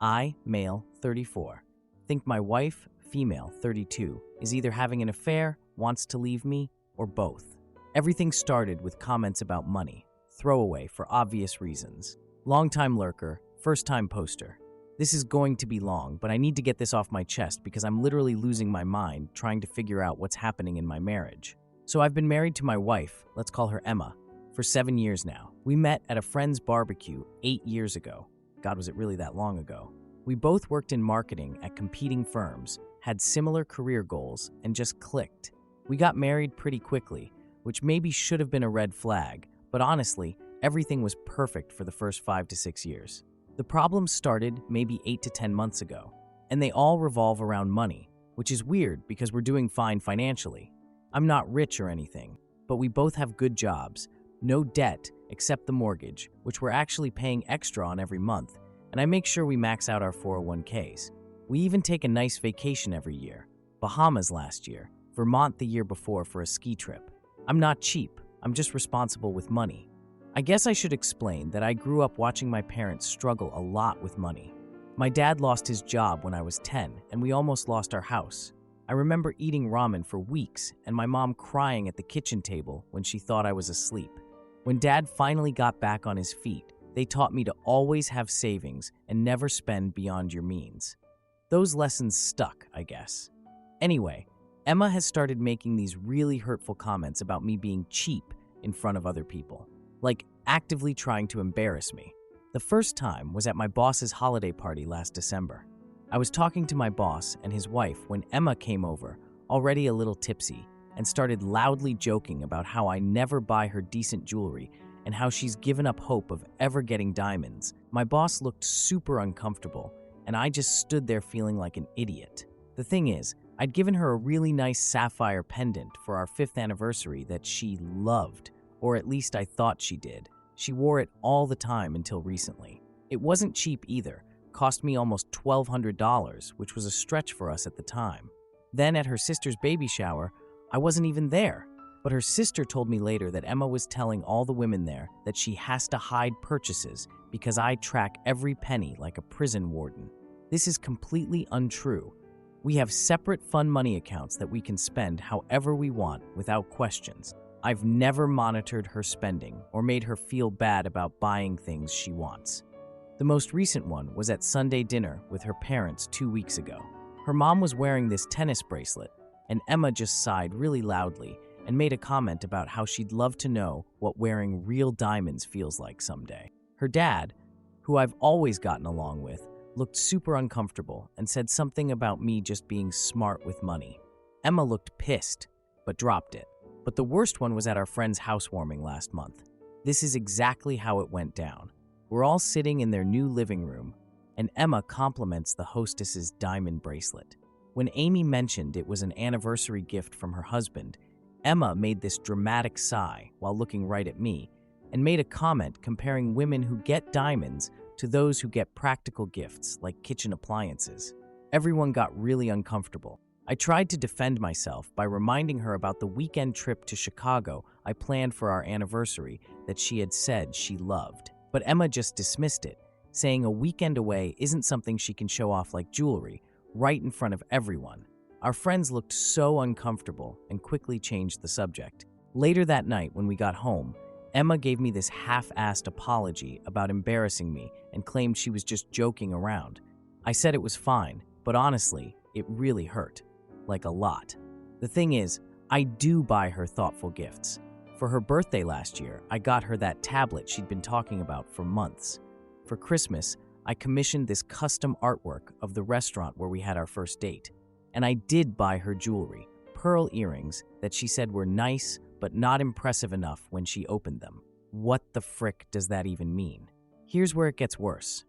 I, male, 34. Think my wife, female, 32, is either having an affair, wants to leave me, or both. Everything started with comments about money. Throwaway for obvious reasons. Long-time lurker, first-time poster. This is going to be long, but I need to get this off my chest because I'm literally losing my mind trying to figure out what's happening in my marriage. So I've been married to my wife, let's call her Emma, for 7 years now. We met at a friend's barbecue 8 years ago. God, was it really that long ago? We both worked in marketing at competing firms, had similar career goals, and just clicked. We got married pretty quickly, which maybe should have been a red flag, but honestly, everything was perfect for the first 5 to 6 years. The problems started maybe 8 to 10 months ago, and they all revolve around money, which is weird because we're doing fine financially. I'm not rich or anything, but we both have good jobs, no debt except the mortgage, which we're actually paying extra on every month, and I make sure we max out our 401ks. We even take a nice vacation every year. Bahamas last year, Vermont the year before for a ski trip. I'm not cheap, I'm just responsible with money. I guess I should explain that I grew up watching my parents struggle a lot with money. My dad lost his job when I was 10, and we almost lost our house. I remember eating ramen for weeks and my mom crying at the kitchen table when she thought I was asleep. When Dad finally got back on his feet, they taught me to always have savings and never spend beyond your means. Those lessons stuck, I guess. Anyway, Emma has started making these really hurtful comments about me being cheap in front of other people, like actively trying to embarrass me. The first time was at my boss's holiday party last December. I was talking to my boss and his wife when Emma came over, already a little tipsy, and started loudly joking about how I never buy her decent jewelry and how she's given up hope of ever getting diamonds. My boss looked super uncomfortable, and I just stood there feeling like an idiot. The thing is, I'd given her a really nice sapphire pendant for our 5th anniversary that she loved, or at least I thought she did. She wore it all the time until recently. It wasn't cheap either, cost me almost $1,200, which was a stretch for us at the time. Then at her sister's baby shower, I wasn't even there, but her sister told me later that Emma was telling all the women there that she has to hide purchases because I track every penny like a prison warden. This is completely untrue. We have separate fun money accounts that we can spend however we want without questions. I've never monitored her spending or made her feel bad about buying things she wants. The most recent one was at Sunday dinner with her parents 2 weeks ago. Her mom was wearing this tennis bracelet, and Emma just sighed really loudly and made a comment about how she'd love to know what wearing real diamonds feels like someday. Her dad, who I've always gotten along with, looked super uncomfortable and said something about me just being smart with money. Emma looked pissed, but dropped it. But the worst one was at our friend's housewarming last month. This is exactly how it went down. We're all sitting in their new living room, and Emma compliments the hostess's diamond bracelet. When Amy mentioned it was an anniversary gift from her husband, Emma made this dramatic sigh while looking right at me and made a comment comparing women who get diamonds to those who get practical gifts like kitchen appliances. Everyone got really uncomfortable. I tried to defend myself by reminding her about the weekend trip to Chicago I planned for our anniversary that she had said she loved. But Emma just dismissed it, saying a weekend away isn't something she can show off like jewelry, right in front of everyone. Our friends looked so uncomfortable and quickly changed the subject. Later that night when we got home, Emma gave me this half-assed apology about embarrassing me and claimed she was just joking around. I said it was fine, but honestly, it really hurt. Like a lot. The thing is, I do buy her thoughtful gifts. For her birthday last year, I got her that tablet she'd been talking about for months. For Christmas, I commissioned this custom artwork of the restaurant where we had our first date. And I did buy her jewelry, pearl earrings that she said were nice but not impressive enough when she opened them. What the frick does that even mean? Here's where it gets worse.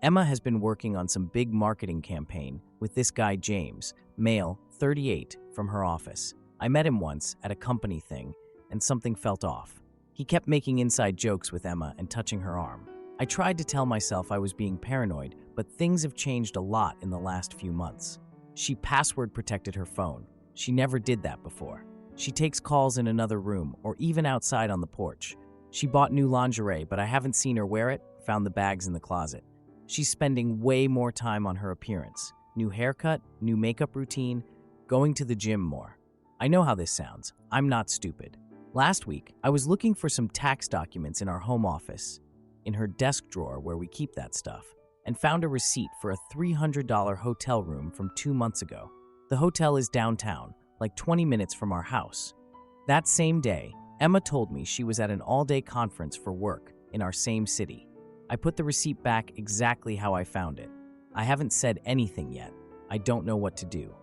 Emma has been working on some big marketing campaign with this guy James, male, 38, from her office. I met him once at a company thing, and something felt off. He kept making inside jokes with Emma and touching her arm. I tried to tell myself I was being paranoid, but things have changed a lot in the last few months. She password protected her phone. She never did that before. She takes calls in another room or even outside on the porch. She bought new lingerie, but I haven't seen her wear it, found the bags in the closet. She's spending way more time on her appearance. New haircut, new makeup routine, going to the gym more. I know how this sounds. I'm not stupid. Last week, I was looking for some tax documents in our home office, in her desk drawer where we keep that stuff, and found a receipt for a $300 hotel room from 2 months ago. The hotel is downtown, like 20 minutes from our house. That same day, Emma told me she was at an all-day conference for work in our same city. I put the receipt back exactly how I found it. I haven't said anything yet. I don't know what to do.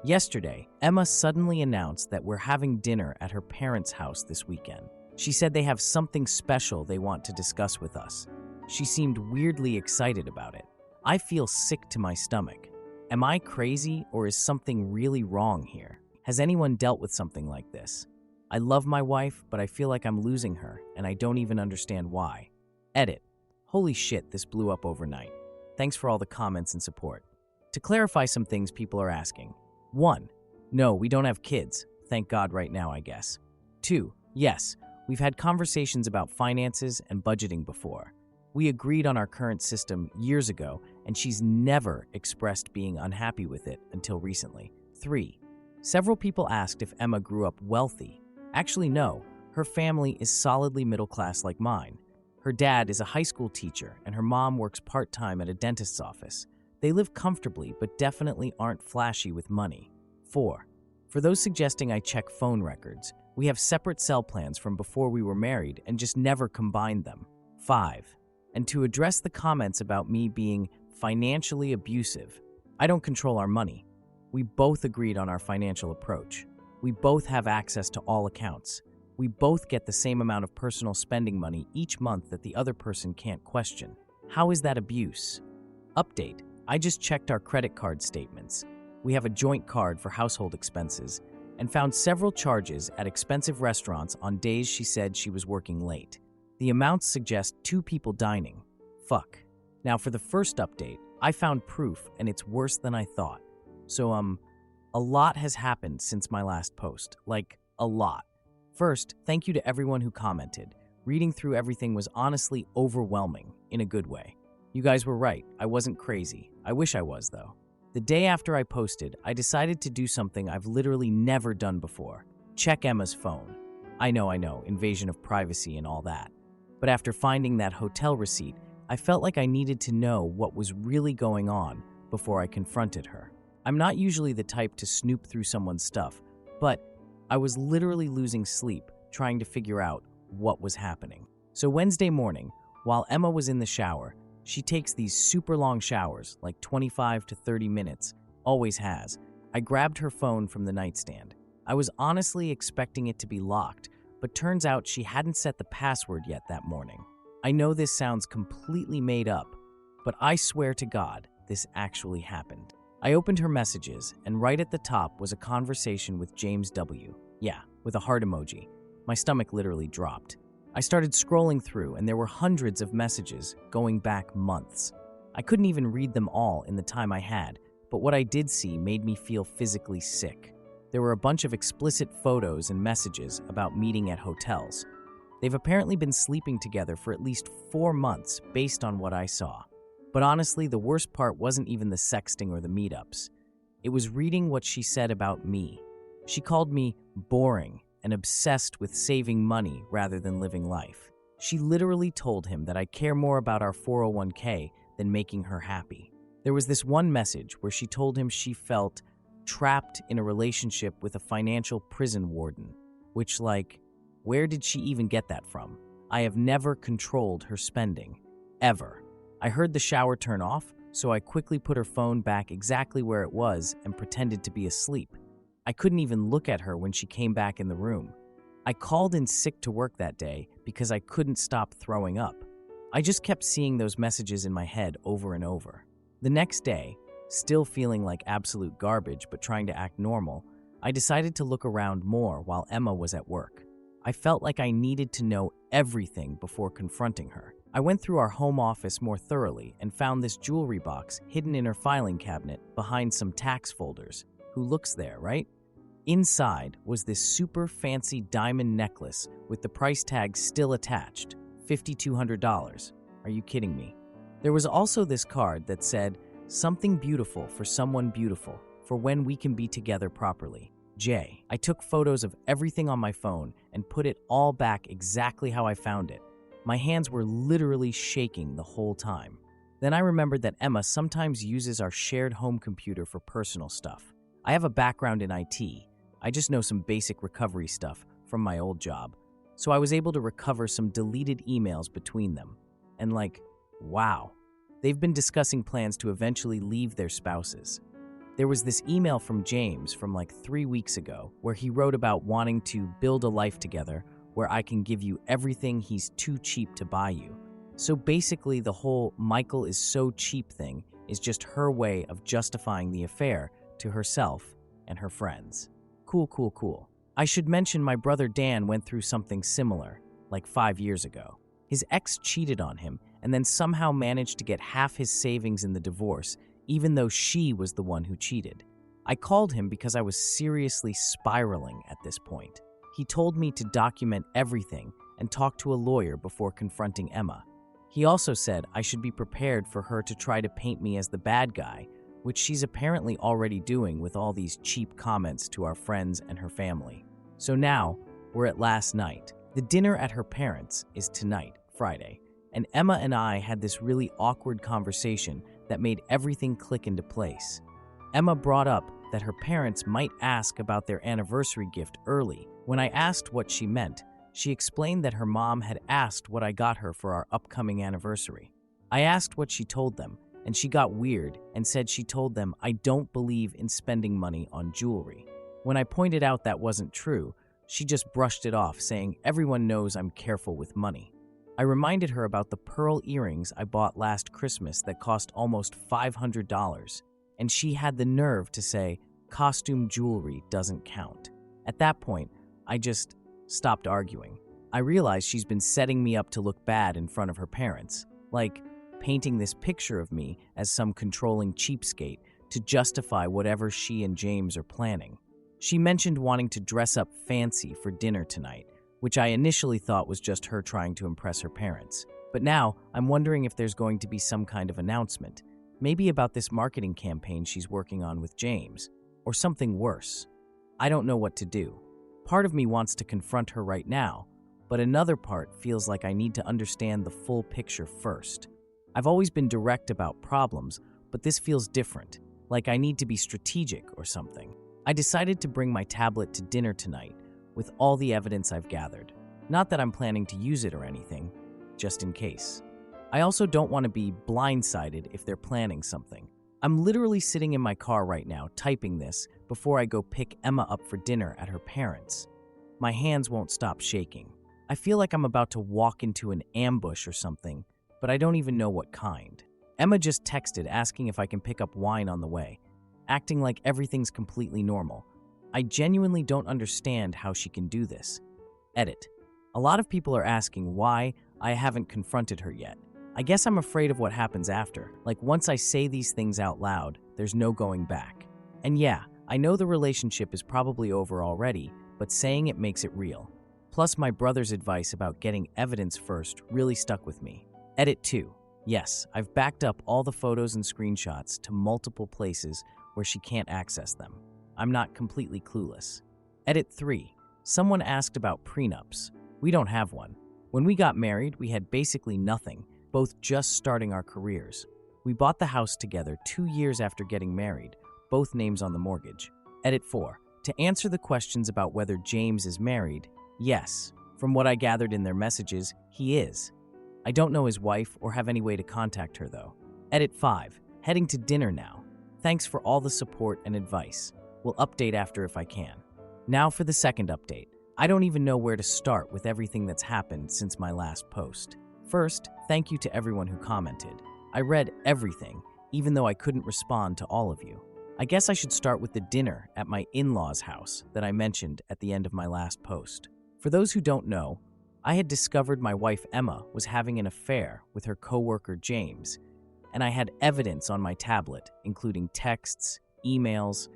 Yesterday, Emma suddenly announced that we're having dinner at her parents' house this weekend. She said they have something special they want to discuss with us. She seemed weirdly excited about it. I feel sick to my stomach. Am I crazy, or is something really wrong here? Has anyone dealt with something like this? I love my wife, but I feel like I'm losing her, and I don't even understand why. Edit. Holy shit, this blew up overnight. Thanks for all the comments and support. To clarify some things people are asking. 1. No, we don't have kids. Thank God right now, I guess. 2. Yes, we've had conversations about finances and budgeting before. We agreed on our current system years ago, and she's never expressed being unhappy with it until recently. 3. Several people asked if Emma grew up wealthy. Actually, no. Her family is solidly middle class like mine. Her dad is a high school teacher, and her mom works part-time at a dentist's office. They live comfortably, but definitely aren't flashy with money. 4. For those suggesting I check phone records, we have separate cell plans from before we were married and just never combined them. 5. And to address the comments about me being financially abusive, I don't control our money. We both agreed on our financial approach. We both have access to all accounts. We both get the same amount of personal spending money each month that the other person can't question. How is that abuse? Update. I just checked our credit card statements. We have a joint card for household expenses and found several charges at expensive restaurants on days she said she was working late. The amounts suggest 2 people dining. Fuck. Now for the first update, I found proof and it's worse than I thought. So, a lot has happened since my last post. Like, a lot. First, thank you to everyone who commented. Reading through everything was honestly overwhelming, in a good way. You guys were right, I wasn't crazy. I wish I was, though. The day after I posted, I decided to do something I've literally never done before. Check Emma's phone. I know, invasion of privacy and all that. But after finding that hotel receipt, I felt like I needed to know what was really going on before I confronted her. I'm not usually the type to snoop through someone's stuff, but I was literally losing sleep trying to figure out what was happening. So Wednesday morning, while Emma was in the shower, she takes these super long showers, like 25 to 30 minutes, always has. I grabbed her phone from the nightstand. I was honestly expecting it to be locked, but turns out she hadn't set the password yet that morning. I know this sounds completely made up, but I swear to God, this actually happened. I opened her messages, and right at the top was a conversation with James W. Yeah, with a heart emoji. My stomach literally dropped. I started scrolling through, and there were hundreds of messages going back months. I couldn't even read them all in the time I had, but what I did see made me feel physically sick. There were a bunch of explicit photos and messages about meeting at hotels. They've apparently been sleeping together for at least 4 months based on what I saw. But honestly, the worst part wasn't even the sexting or the meetups. It was reading what she said about me. She called me boring and obsessed with saving money rather than living life. She literally told him that I care more about our 401k than making her happy. There was this one message where she told him she felt trapped in a relationship with a financial prison warden, which, like, where did she even get that from? I have never controlled her spending. Ever. I heard the shower turn off, so I quickly put her phone back exactly where it was and pretended to be asleep. I couldn't even look at her when she came back in the room. I called in sick to work that day because I couldn't stop throwing up. I just kept seeing those messages in my head over and over. The next day, still feeling like absolute garbage but trying to act normal, I decided to look around more while Emma was at work. I felt like I needed to know everything before confronting her. I went through our home office more thoroughly and found this jewelry box hidden in her filing cabinet behind some tax folders. Who looks there, right? Inside was this super fancy diamond necklace with the price tag still attached, $5,200. Are you kidding me? There was also this card that said, "Something beautiful for someone beautiful, for when we can be together properly. Jay." I took photos of everything on my phone and put it all back exactly how I found it. My hands were literally shaking the whole time. Then I remembered that Emma sometimes uses our shared home computer for personal stuff. I have a background in IT. I just know some basic recovery stuff from my old job. So I was able to recover some deleted emails between them. And wow, they've been discussing plans to eventually leave their spouses. There was this email from James from 3 weeks ago where he wrote about wanting to build a life together where I can give you everything he's too cheap to buy you. So basically the whole Michael is so cheap thing is just her way of justifying the affair to herself and her friends. Cool. I should mention my brother Dan went through something similar, 5 years ago. His ex cheated on him and then somehow managed to get half his savings in the divorce, even though she was the one who cheated. I called him because I was seriously spiraling at this point. He told me to document everything and talk to a lawyer before confronting Emma. He also said I should be prepared for her to try to paint me as the bad guy, which she's apparently already doing with all these cheap comments to our friends and her family. So now, we're at last night. The dinner at her parents' is tonight, Friday, and Emma and I had this really awkward conversation that made everything click into place. Emma brought up that her parents might ask about their anniversary gift early. When I asked what she meant, she explained that her mom had asked what I got her for our upcoming anniversary. I asked what she told them, and she got weird and said she told them I don't believe in spending money on jewelry. When I pointed out that wasn't true, she just brushed it off, saying everyone knows I'm careful with money. I reminded her about the pearl earrings I bought last Christmas that cost almost $500, and she had the nerve to say costume jewelry doesn't count. At that point, I just stopped arguing. I realized she's been setting me up to look bad in front of her parents, painting this picture of me as some controlling cheapskate to justify whatever she and James are planning. She mentioned wanting to dress up fancy for dinner tonight, which I initially thought was just her trying to impress her parents. But now, I'm wondering if there's going to be some kind of announcement, maybe about this marketing campaign she's working on with James, or something worse. I don't know what to do. Part of me wants to confront her right now, but another part feels like I need to understand the full picture first. I've always been direct about problems, but this feels different, like I need to be strategic or something. I decided to bring my tablet to dinner tonight with all the evidence I've gathered. Not that I'm planning to use it or anything, just in case. I also don't want to be blindsided if they're planning something. I'm literally sitting in my car right now typing this before I go pick Emma up for dinner at her parents'. My hands won't stop shaking. I feel like I'm about to walk into an ambush or something, but I don't even know what kind. Emma just texted asking if I can pick up wine on the way, acting like everything's completely normal. I genuinely don't understand how she can do this. Edit. A lot of people are asking why I haven't confronted her yet. I guess I'm afraid of what happens after. Once I say these things out loud, there's no going back. And yeah, I know the relationship is probably over already, but saying it makes it real. Plus, my brother's advice about getting evidence first really stuck with me. Edit 2. Yes, I've backed up all the photos and screenshots to multiple places where she can't access them. I'm not completely clueless. Edit 3. Someone asked about prenups. We don't have one. When we got married, we had basically nothing, both just starting our careers. We bought the house together 2 years after getting married, both names on the mortgage. Edit 4. To answer the questions about whether James is married, yes. From what I gathered in their messages, he is. I don't know his wife or have any way to contact her, though. Edit 5. Heading to dinner now. Thanks for all the support and advice. We'll update after if I can. Now for the second update. I don't even know where to start with everything that's happened since my last post. First, thank you to everyone who commented. I read everything, even though I couldn't respond to all of you. I guess I should start with the dinner at my in-laws' house that I mentioned at the end of my last post. For those who don't know, I had discovered my wife Emma was having an affair with her coworker James, and I had evidence on my tablet, including texts, emails,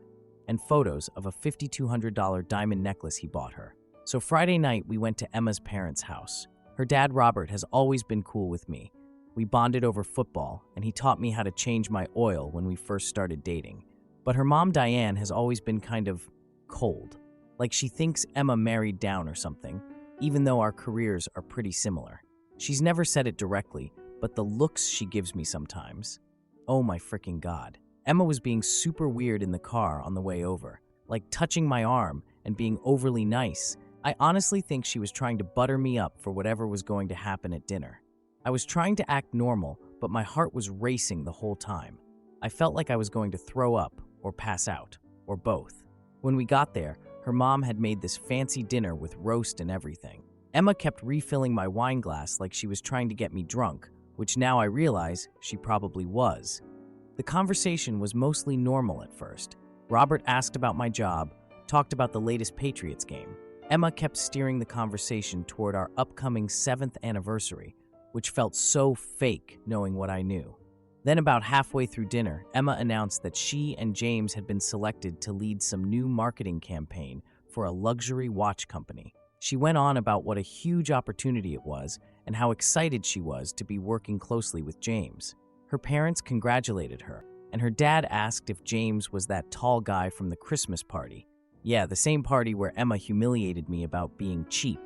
and photos of a $5,200 diamond necklace he bought her. So Friday night, we went to Emma's parents' house. Her dad, Robert, has always been cool with me, We bonded over football, and he taught me how to change my oil when we first started dating. But her mom, Diane, has always been kind of cold. Like she thinks Emma married down or something, even though our careers are pretty similar. She's never said it directly, but the looks she gives me sometimes. Oh my freaking God. Emma was being super weird in the car on the way over, like touching my arm and being overly nice. I honestly think she was trying to butter me up for whatever was going to happen at dinner. I was trying to act normal, but my heart was racing the whole time. I felt like I was going to throw up or pass out, or both. When we got there, her mom had made this fancy dinner with roast and everything. Emma kept refilling my wine glass like she was trying to get me drunk, which now I realize she probably was. The conversation was mostly normal at first. Robert asked about my job, talked about the latest Patriots game. Emma kept steering the conversation toward our upcoming 7th anniversary, which felt so fake knowing what I knew. Then about halfway through dinner, Emma announced that she and James had been selected to lead some new marketing campaign for a luxury watch company. She went on about what a huge opportunity it was and how excited she was to be working closely with James. Her parents congratulated her, and her dad asked if James was that tall guy from the Christmas party. Yeah, the same party where Emma humiliated me about being cheap.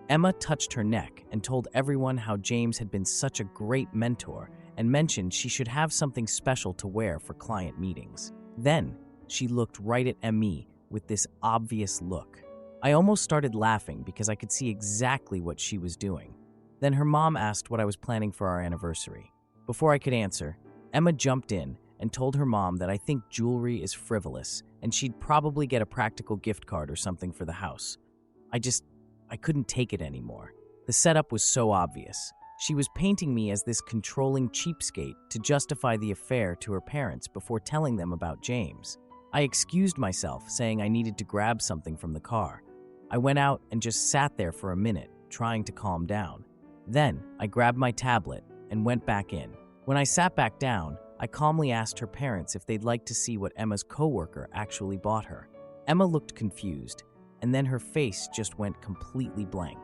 Emma touched her neck and told everyone how James had been such a great mentor and mentioned she should have something special to wear for client meetings. Then, she looked right at Emmy with this obvious look. I almost started laughing because I could see exactly what she was doing. Then her mom asked what I was planning for our anniversary. Before I could answer, Emma jumped in and told her mom that I think jewelry is frivolous and she'd probably get a practical gift card or something for the house. I couldn't take it anymore. The setup was so obvious. She was painting me as this controlling cheapskate to justify the affair to her parents before telling them about James. I excused myself, saying I needed to grab something from the car. I went out and just sat there for a minute, trying to calm down. Then, I grabbed my tablet and went back in. When I sat back down, I calmly asked her parents if they'd like to see what Emma's coworker actually bought her. Emma looked confused, and then her face just went completely blank.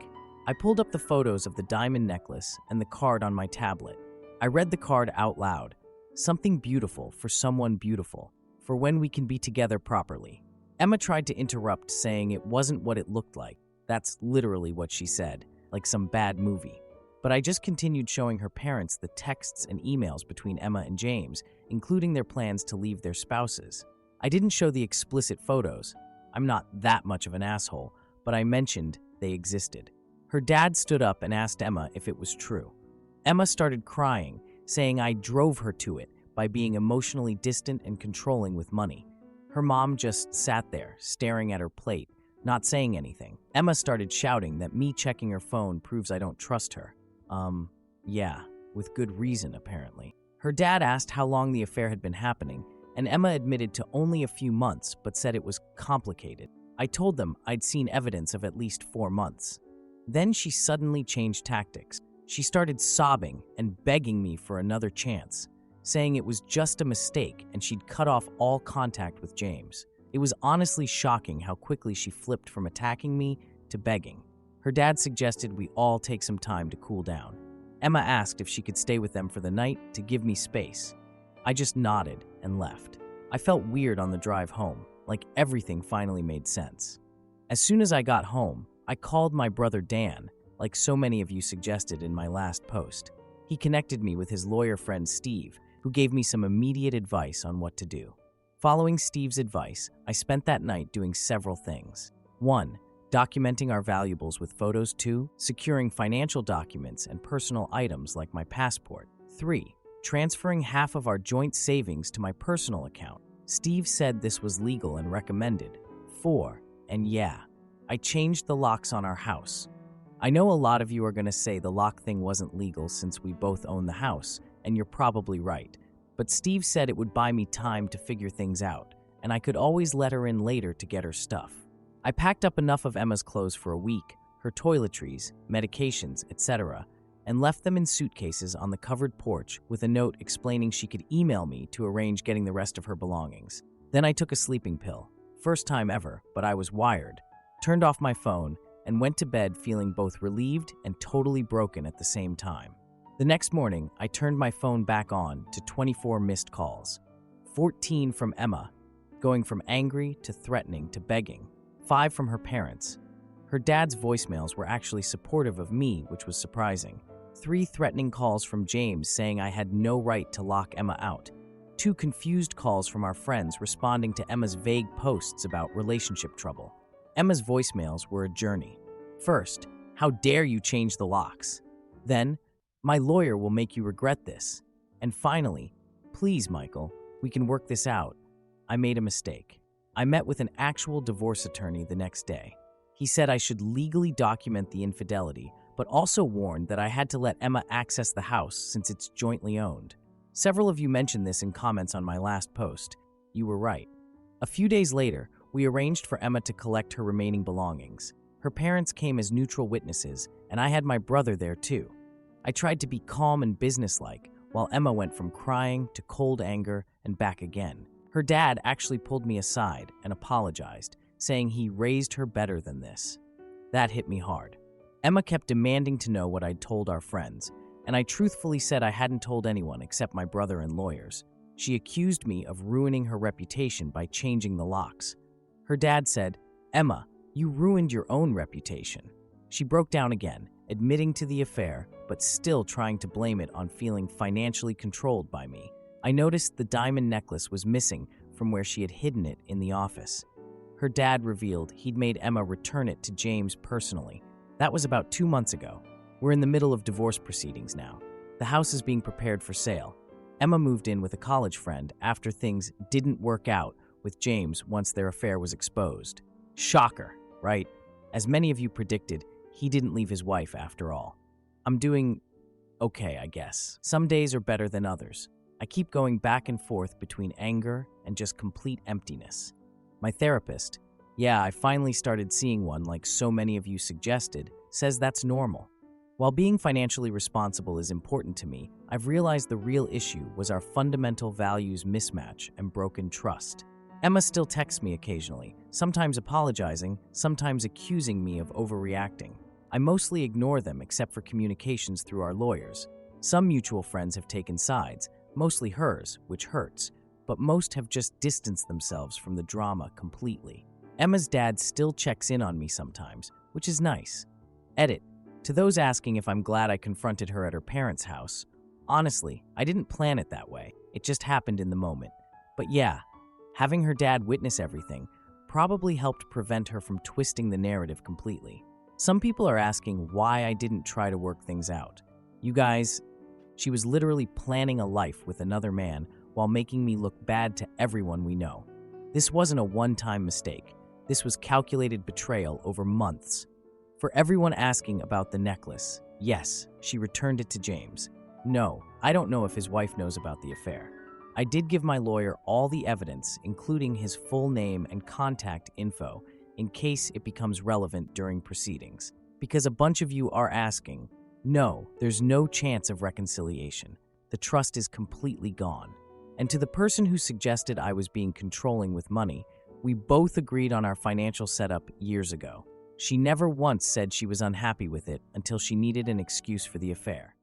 I pulled up the photos of the diamond necklace and the card on my tablet. I read the card out loud. Something beautiful for someone beautiful, for when we can be together properly. Emma tried to interrupt, saying it wasn't what it looked like. That's literally what she said, like some bad movie. But I just continued showing her parents the texts and emails between Emma and James, including their plans to leave their spouses. I didn't show the explicit photos. I'm not that much of an asshole, but I mentioned they existed. Her dad stood up and asked Emma if it was true. Emma started crying, saying I drove her to it by being emotionally distant and controlling with money. Her mom just sat there, staring at her plate, not saying anything. Emma started shouting that me checking her phone proves I don't trust her. Yeah, with good reason, apparently. Her dad asked how long the affair had been happening, and Emma admitted to only a few months, but said it was complicated. I told them I'd seen evidence of at least 4 months. Then she suddenly changed tactics. She started sobbing and begging me for another chance, saying it was just a mistake and she'd cut off all contact with James. It was honestly shocking how quickly she flipped from attacking me to begging. Her dad suggested we all take some time to cool down. Emma asked if she could stay with them for the night to give me space. I just nodded and left. I felt weird on the drive home, like everything finally made sense. As soon as I got home, I called my brother Dan, like so many of you suggested in my last post. He connected me with his lawyer friend Steve, who gave me some immediate advice on what to do. Following Steve's advice, I spent that night doing several things. 1. Documenting our valuables with photos. 2. Securing financial documents and personal items like my passport. 3. Transferring half of our joint savings to my personal account. Steve said this was legal and recommended. 4. And yeah, I changed the locks on our house. I know a lot of you are going to say the lock thing wasn't legal since we both own the house, and you're probably right. But Steve said it would buy me time to figure things out, and I could always let her in later to get her stuff. I packed up enough of Emma's clothes for a week, her toiletries, medications, etc., and left them in suitcases on the covered porch with a note explaining she could email me to arrange getting the rest of her belongings. Then I took a sleeping pill. First time ever, but I was wired. Turned off my phone and went to bed feeling both relieved and totally broken at the same time. The next morning, I turned my phone back on to 24 missed calls. 14 from Emma, going from angry to threatening to begging. 5 from her parents. Her dad's voicemails were actually supportive of me, which was surprising. 3 threatening calls from James saying I had no right to lock Emma out. 2 confused calls from our friends responding to Emma's vague posts about relationship trouble. Emma's voicemails were a journey. First, how dare you change the locks? Then, my lawyer will make you regret this. And finally, please, Michael, we can work this out. I made a mistake. I met with an actual divorce attorney the next day. He said I should legally document the infidelity, but also warned that I had to let Emma access the house since it's jointly owned. Several of you mentioned this in comments on my last post. You were right. A few days later, we arranged for Emma to collect her remaining belongings. Her parents came as neutral witnesses, and I had my brother there too. I tried to be calm and businesslike, while Emma went from crying to cold anger and back again. Her dad actually pulled me aside and apologized, saying he raised her better than this. That hit me hard. Emma kept demanding to know what I'd told our friends, and I truthfully said I hadn't told anyone except my brother and lawyers. She accused me of ruining her reputation by changing the locks. Her dad said, "Emma, you ruined your own reputation." She broke down again, admitting to the affair, but still trying to blame it on feeling financially controlled by me. I noticed the diamond necklace was missing from where she had hidden it in the office. Her dad revealed he'd made Emma return it to James personally. That was about 2 months ago. We're in the middle of divorce proceedings now. The house is being prepared for sale. Emma moved in with a college friend after things didn't work out with James once their affair was exposed. Shocker, right? As many of you predicted, he didn't leave his wife after all. I'm doing okay, I guess. Some days are better than others. I keep going back and forth between anger and just complete emptiness. My therapist, I finally started seeing one like so many of you suggested, says that's normal. While being financially responsible is important to me, I've realized the real issue was our fundamental values mismatch and broken trust. Emma still texts me occasionally, sometimes apologizing, sometimes accusing me of overreacting. I mostly ignore them except for communications through our lawyers. Some mutual friends have taken sides, mostly hers, which hurts, but most have just distanced themselves from the drama completely. Emma's dad still checks in on me sometimes, which is nice. Edit. To those asking if I'm glad I confronted her at her parents' house, honestly, I didn't plan it that way. It just happened in the moment. But having her dad witness everything probably helped prevent her from twisting the narrative completely. Some people are asking why I didn't try to work things out. You guys, she was literally planning a life with another man while making me look bad to everyone we know. This wasn't a one-time mistake. This was calculated betrayal over months. For everyone asking about the necklace, yes, she returned it to James. No, I don't know if his wife knows about the affair. I did give my lawyer all the evidence, including his full name and contact info, in case it becomes relevant during proceedings. Because a bunch of you are asking, no, there's no chance of reconciliation. The trust is completely gone. And to the person who suggested I was being controlling with money, we both agreed on our financial setup years ago. She never once said she was unhappy with it until she needed an excuse for the affair.